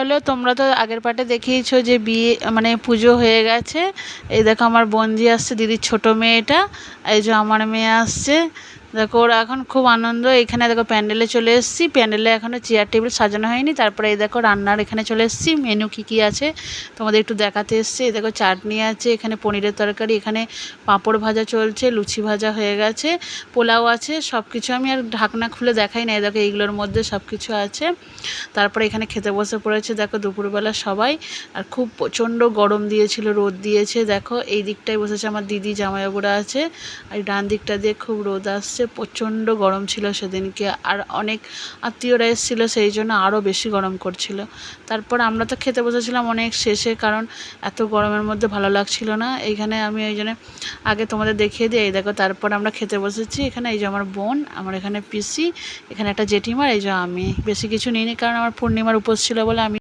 হলো, তোমরা তো আগের পার্টে দেখিয়েছো যে বিয়ে মানে পুজো হয়ে গেছে। এই দেখো আমার বোনজি আসছে, দিদির ছোট মেয়েটা। এই যে আমার মেয়ে আসছে, দেখো ওরা এখন খুব আনন্দ। এখানে দেখো প্যান্ডেলে চলে এসেছি, প্যান্ডেলে এখনও চেয়ার টেবিল সাজানো হয়নি। তারপরে এই দেখো রান্নার এখানে চলে এসেছি, মেনু কী কী আছে তোমাদের একটু দেখাতে এসেছি। এই দেখো চাটনি আছে, এখানে পনিরের তরকারি, এখানে পাঁপড় ভাজা চলছে, লুচি ভাজা হয়ে গেছে, পোলাও আছে, সব কিছু আমি আর ঢাকনা খুলে দেখাই না। এই দেখো এইগুলোর মধ্যে সব কিছু আছে। তারপরে এখানে খেতে বসে পড়েছে দেখো দুপুরবেলা সবাই। আর খুব প্রচণ্ড গরম দিয়েছিল, রোদ দিয়েছে। দেখো এই দিকটায় বসেছে আমার দিদি, জামাইবাবুরা আছে, আর ডান দিকটা দিয়ে খুব রোদ আসছে। প্রচণ্ড গরম ছিল সেদিনকে, আর অনেক আত্মীয়রা এসেছিলো, সেই জন্য আরও বেশি গরম করছিল। তারপর আমরা তো খেতে বসেছিলাম অনেক শেষে, কারণ এত গরমের মধ্যে ভালো লাগছিল না। এইখানে আমি ওই জন্য আগে তোমাদের দেখিয়ে দিই। এই দেখো তারপর আমরা খেতে বসেছি। এখানে এই যে আমার বোন, আমার এখানে পিসি, এখানে একটা জেঠিমা, এই যে আমি। বেশি কিছু নিইনি কারণ আমার পূর্ণিমার উপোস ছিল বলে আমি